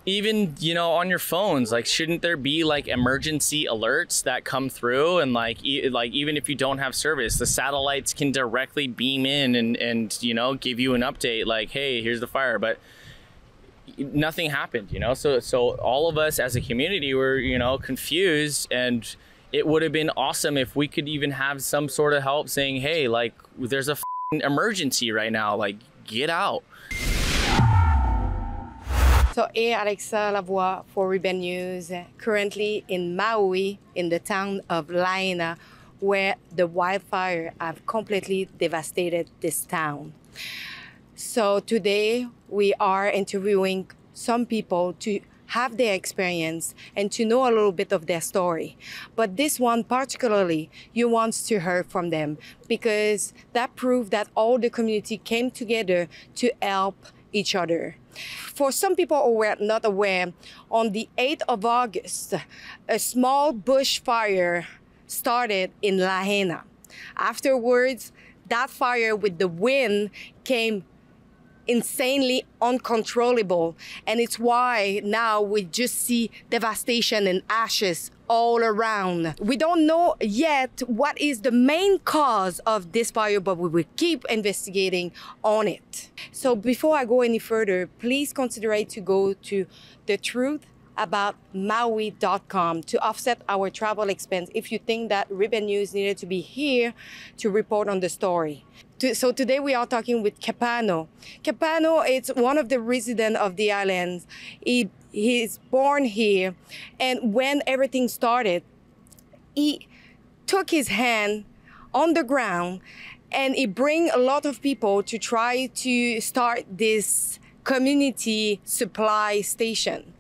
even, you know, on your phones, like, shouldn't there be like emergency alerts that come through, and like even if you don't have service, the satellites can directly beam in and you know, give you an update like, hey, here's the fire. But nothing happened, you know. So all of us as a community were, you know, confused, and it would have been awesome if we could even have some sort of help saying, hey, like, there's a emergency right now, like, get out. So here, Alexa Lavoie for Ribbon News, currently in Maui, in the town of Lahaina, where the wildfire have completely devastated this town. So today we are interviewing some people to have their experience and to know a little bit of their story. But this one particularly, you want to hear from them, because that proved that all the community came together to help each other. For some people who were not aware, on the 8th of August, a small bushfire started in Lahaina. Afterwards, that fire with the wind came insanely uncontrollable, and it's why now we just see devastation and ashes all around. We don't know yet what is the main cause of this fire, but we will keep investigating on it. So before I go any further, please consider to go to thetruthAboutMaui.com to offset our travel expense if you think that Ribbon News needed to be here to report on the story. So today we are talking with Capano. Capano is one of the residents of the islands. He is born here, and when everything started, he took his hand on the ground and he bring a lot of people to try to start this community supply station.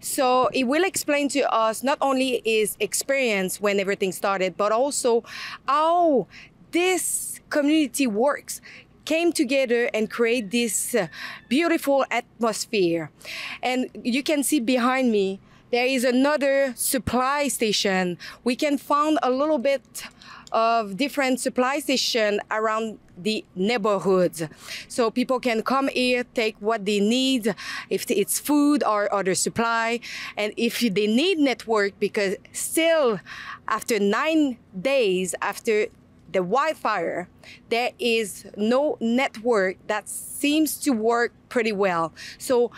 So he will explain to us not only his experience when everything started, but also how this community works, came together and create this beautiful atmosphere. And you can see behind me, there is another supply station. We can find a little bit of different supply station around the neighborhoods. So people can come here, take what they need, if it's food or other supply. And if they need network, because still after 9 days after the wildfire, there is no network that seems to work pretty well. So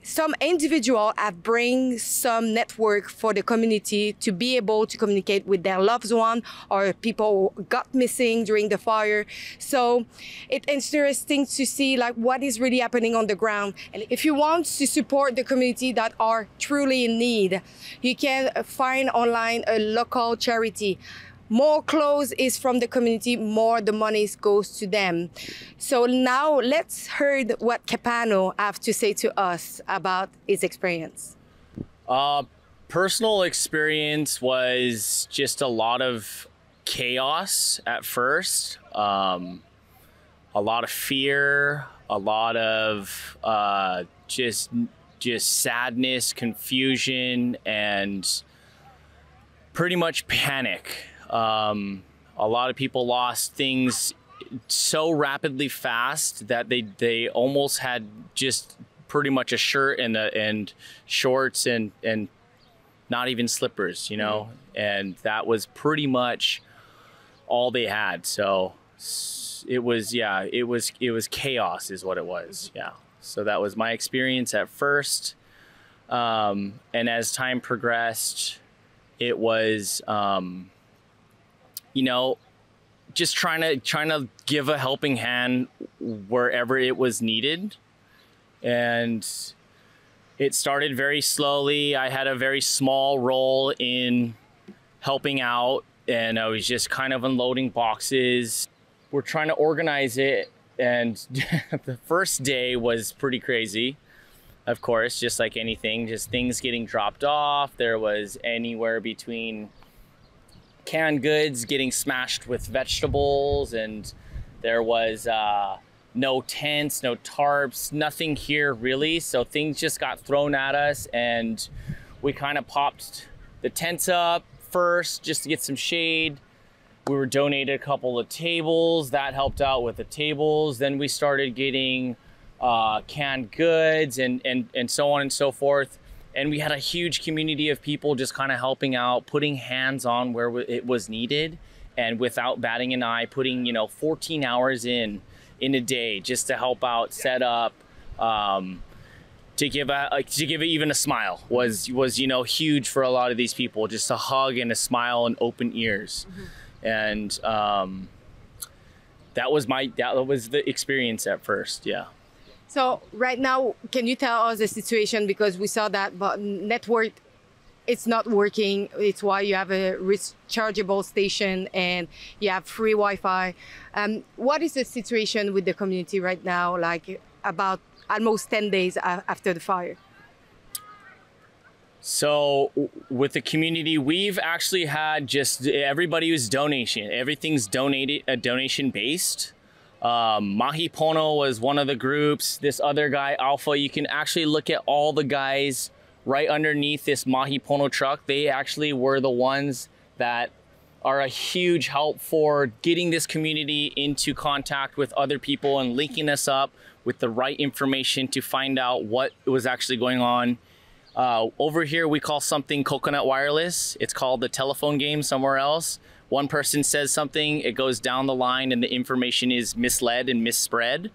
some individual have bring some network for the community to be able to communicate with their loved one or people who got missing during the fire. So it's interesting to see like what is really happening on the ground. And if you want to support the community that are truly in need, you can find online a local charity. More clothes is from the community, more the money goes to them. So now let's hear what Capano have to say to us about his experience. Personal experience was just a lot of chaos at first, a lot of fear, a lot of just sadness, confusion, and pretty much panic. A lot of people lost things so rapidly fast that they almost had just pretty much a shirt and shorts and not even slippers, you know, and that was pretty much all they had. So it was chaos is what it was. Yeah. So that was my experience at first. And as time progressed, it was, you know, just trying to give a helping hand wherever it was needed. And it started very slowly. I had a very small role in helping out, and I was just kind of unloading boxes. We're trying to organize it, and the first day was pretty crazy. Of course, just like anything, just things getting dropped off. There was anywhere between canned goods getting smashed with vegetables, and there was no tents, no tarps, nothing here really. So things just got thrown at us, and we kind of popped the tents up first just to get some shade. We were donated a couple of tables that helped out with the tables. Then we started getting canned goods, and so on and so forth. And we had a huge community of people just kind of helping out, putting hands on where it was needed, and without batting an eye, putting 14 hours in a day just to help out, set up, to give it even a smile was huge for a lot of these people. Just a hug and a smile and open ears, and that was the experience at first. Yeah. So right now, can you tell us the situation, because we saw that but network, it's not working. It's why you have a rechargeable station and you have free Wi-Fi. What is the situation with the community right now, like about almost 10 days after the fire? So with the community, we've actually had just everybody was donation. Everything's donation based. Mahi Pono was one of the groups. This other guy, Alpha, you can actually look at all the guys right underneath this Mahi Pono truck. They actually were the ones that are a huge help for getting this community into contact with other people and linking us up with the right information to find out what was actually going on. Over here, we call something coconut wireless. It's called the telephone game somewhere else. One person says something, it goes down the line, and the information is misled and misspread.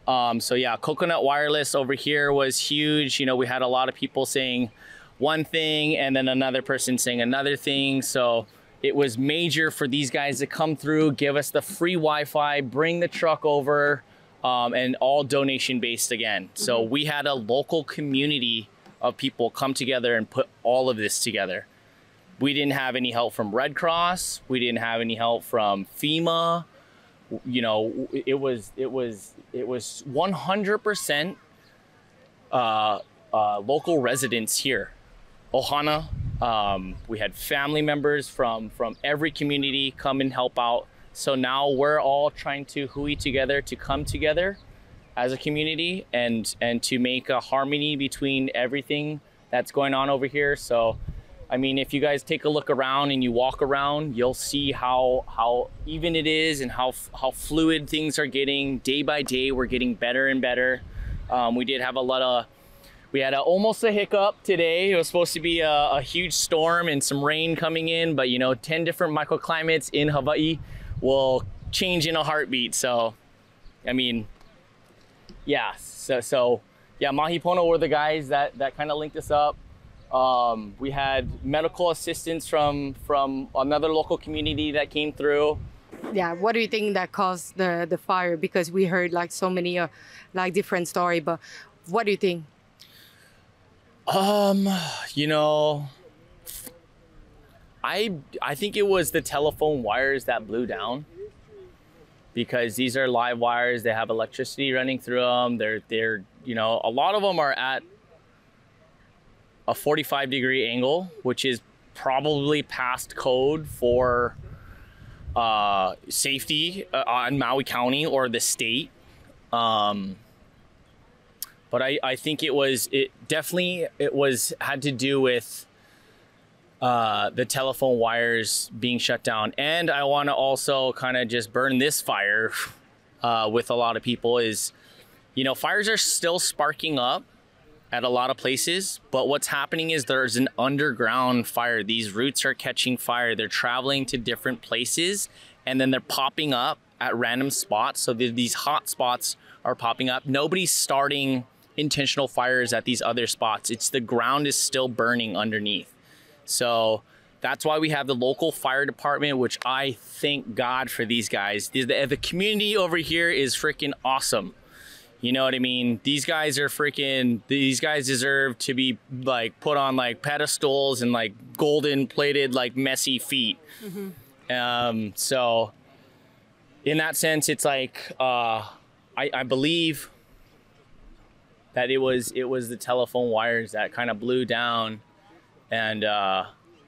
So yeah, coconut wireless over here was huge. We had a lot of people saying one thing and then another person saying another thing. So it was major for these guys to come through, give us the free Wi-Fi, bring the truck over, and all donation based again. So we had a local community of people come together and put all of this together. We didn't have any help from Red Cross. We didn't have any help from FEMA. It was 100% local residents here. Ohana. We had family members from every community come and help out. So now we're all trying to hui together to come together as a community and to make a harmony between everything that's going on over here. So I mean, if you guys take a look around and you walk around, you'll see how even it is and how fluid things are getting. Day by day, we're getting better and better. We did have we had almost a hiccup today. It was supposed to be a huge storm and some rain coming in, but 10 different microclimates in Hawaii will change in a heartbeat. So, I mean, yeah. So yeah, Mahi Pono were the guys that kind of linked us up. We had medical assistance from another local community that came through. Yeah, what do you think that caused the fire? Because we heard like so many different story, but what do you think? I think it was the telephone wires that blew down, because these are live wires. They have electricity running through them. They're a lot of them are at a 45-degree angle, which is probably past code for safety on Maui County or the state. But I think it had to do with the telephone wires being shut down. And I want to also kind of just burn this fire with a lot of people is, fires are still sparking up at a lot of places, but what's happening is there's an underground fire. These roots are catching fire. They're traveling to different places, and then they're popping up at random spots. So these hot spots are popping up. Nobody's starting intentional fires at these other spots. It's the ground is still burning underneath. So that's why we have the local fire department, which I thank God for these guys. The community over here is freaking awesome. You know what I mean? These guys deserve to be like put on like pedestals and like golden plated, like messy feet. So in that sense, it's like, I believe that it was the telephone wires that kind of blew down and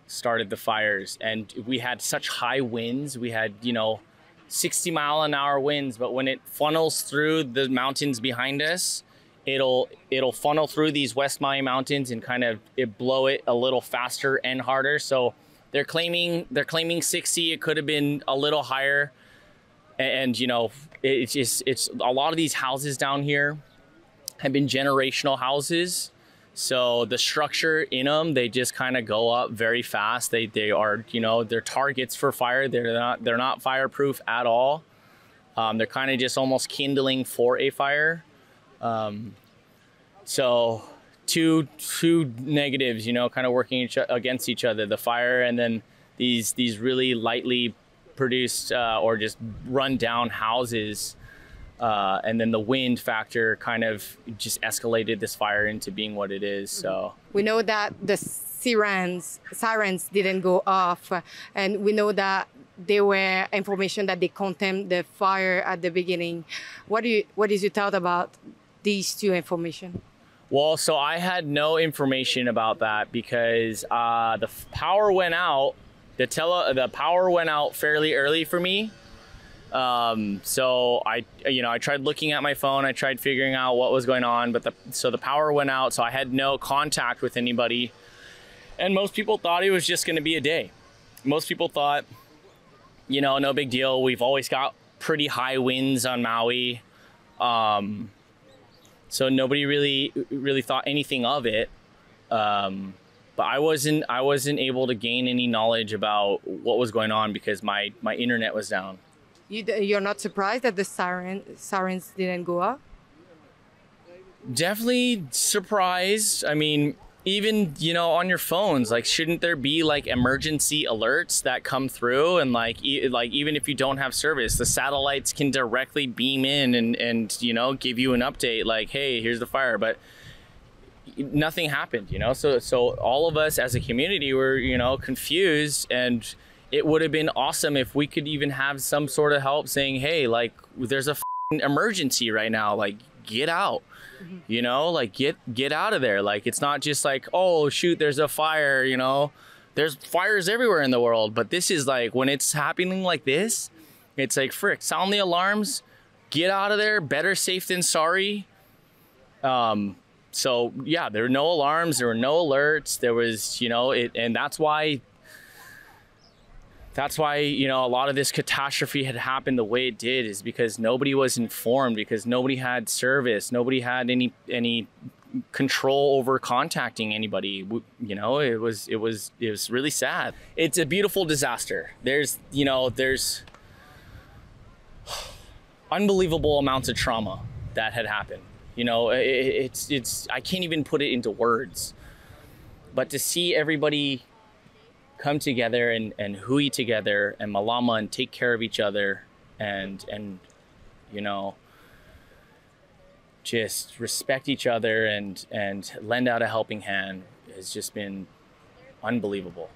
started the fires. And we had such high winds. We had, 60-mile-an-hour winds, but when it funnels through the mountains behind us, it'll funnel through these West Maui mountains and kind of blow it a little faster and harder. So they're claiming 60. It could have been a little higher. And it's a lot of these houses down here have been generational houses. So the structure in them, they just kind of go up very fast. They are, you know, they're targets for fire. They're not fireproof at all. They're kind of just almost kindling for a fire. So two negatives, you know, kind of working against each other: the fire, and then these really lightly produced or just run down houses. And then the wind factor kind of just escalated this fire into being what it is. So we know that the sirens didn't go off, and we know that there were information that they contained the fire at the beginning. What is your thought about these two information? Well, so I had no information about that because the power went out. The power went out fairly early for me. So I tried looking at my phone. I tried figuring out what was going on, but the power went out. So I had no contact with anybody. And most people thought it was just going to be a day. Most people thought, you know, no big deal. We've always got pretty high winds on Maui. So nobody really thought anything of it. But I wasn't able to gain any knowledge about what was going on because my internet was down. You're not surprised that the sirens didn't go off? Definitely surprised. I mean, even, you know, on your phones, like, shouldn't there be like emergency alerts that come through? And like even if you don't have service, the satellites can directly beam in and you know, give you an update like, hey, here's the fire. But nothing happened, you know. So all of us as a community were, you know, confused, and it would have been awesome if we could even have some sort of help saying, hey, like, there's a emergency right now, like, get out. You know, like, get out of there. Like, it's not just like, oh shoot, there's a fire, you know. There's fires everywhere in the world, but this is like, when it's happening like this, it's like, frick, sound the alarms, get out of there. Better safe than sorry. So yeah, there were no alarms, there were no alerts, there was, you know, and that's why, you know, a lot of this catastrophe had happened the way it did, is because nobody was informed, because nobody had service, nobody had any control over contacting anybody. You know, it was really sad. It's a beautiful disaster. There's unbelievable amounts of trauma that had happened. You know, it's I can't even put it into words. But to see everybody come together and hui together and malama and take care of each other and you know, just respect each other and lend out a helping hand has just been unbelievable.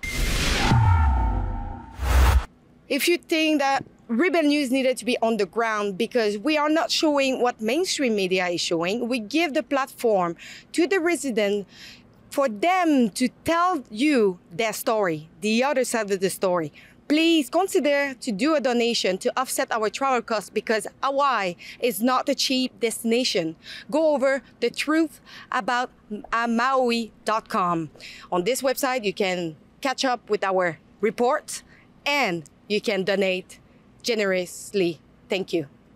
If you think that Rebel News needed to be on the ground because we are not showing what mainstream media is showing, we give the platform to the resident for them to tell you their story, the other side of the story. Please consider to do a donation to offset our travel costs, because Hawaii is not a cheap destination. Go over the truth about Maui.com. On this website, you can catch up with our reports and you can donate generously. Thank you.